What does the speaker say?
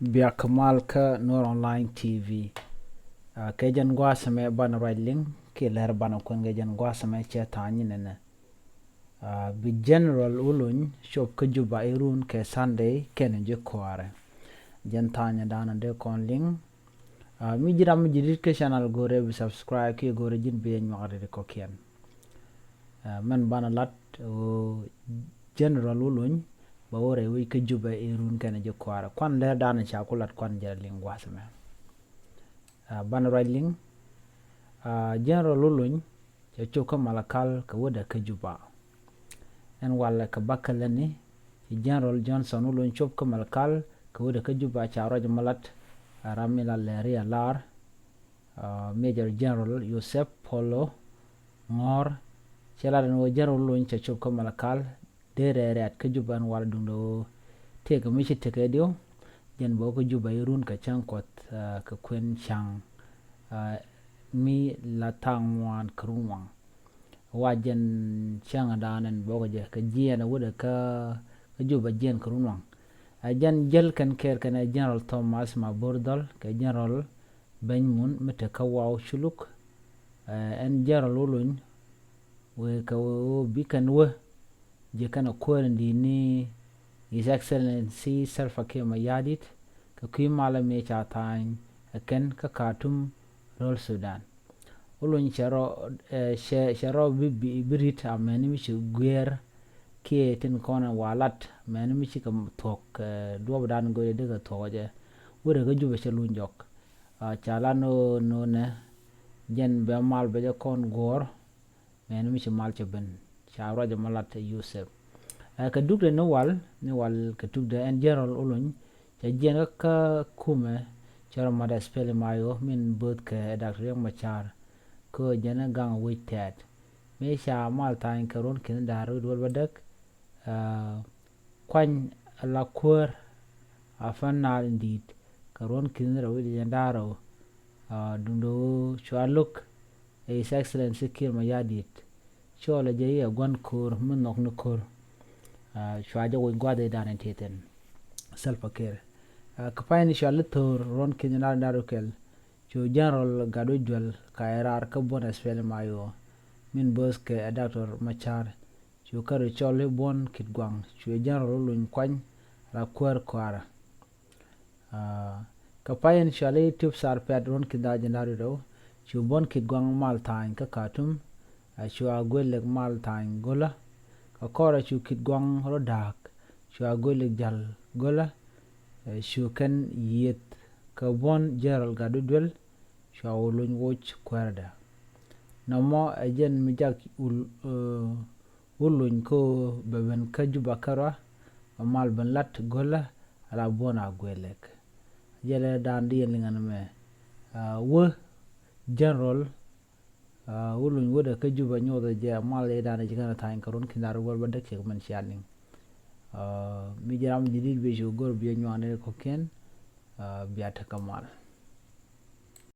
biya kamal ka Nur Online TV. Ke jan gwa same ban writing ke Läär ban kon ge jan gwa same che tani nene. Bi general Ulony shop ka juba ruun ke Sunday ken je kware. Jan tanya dana de kon ling. Mi jiram jidit ke channel gore bi subscribe ke gore jin be nyore de ko ken. Man bana lat general Ulony ba wore wi ka juba ruun ken je kware kon Läär dana cha kulat kon je lingwa same. Ban writing general Ulony cha choka malakal ka wada ka juba. En wala ka bakalani general Johnson Ulony chop ka malakal ka wada ka juba cha raj malat ramila Läär Major General Yusuf Polo ngor chela no general Ulony cha chop ka malakal dere at ka juba en wala dundo te ka mishi te ka dio jen bo ka juba ruun ka chankot ka kwen chang mi la tangwan kruwang wajen chang danen bo je ka jiena wuda ka juba jen kruwang jan jel kan ker kan general Thomas Maburdal ka general Benmun mete ka waw shuluk en general Ulony we ka bikan we je kana korendi ni His Excellency Salva Kiir Mayardit ka kuimala me cha tan ken ka Khartoum rol Sudan Ulony sharo birit ameni mi gwer ke tin kona walat meni mi ka tok do dan go de ka toje wure ga juba shalun jok chala no ne jen be mal be kon gor meni mi mal ben sharo je malat Yusuf ka dugde no wal ka dugde en general Ulony ja jen ka kume charo mada spele mayo min bud ke Dr. Machar ko jana gang witet me sha mal tan karon kin daru dol badak kwan la kur afanal ndit karon kin rawi jandaro dundo chwaluk His Excellency Kiir Mayardit chola je ya gwan kur munok no kur chwaje wo gwade danen teten Salva Kiir kapayni shalator ron kin daru kel cho general gado jwal ka erar ka bon espele mayo min bos ke Dr. Machar cho karo chole bon kit gwang cho general Ulony kwany ra kwer kwara ka payen shale tup sar pet ron kinda janaru do cho bon kit gwang mal tan ka Khartoum cho agwelek mal tan gola ka kora cho kit gwang rodak cho agwelek jal gola cho ken yet ka bon general gado jwal cho Ulony woch kwerda namo ajen mijak Ulony ko beben ka juba kara mal ben lat gola ala bona gwelek jele dan di lingan me wo general Ulony woda ka juba nyoda je mal e dan je kana tan karon kinar wol ba dek man shaning mi jaram jidid be jo gor bi nyane ko ken biata kamal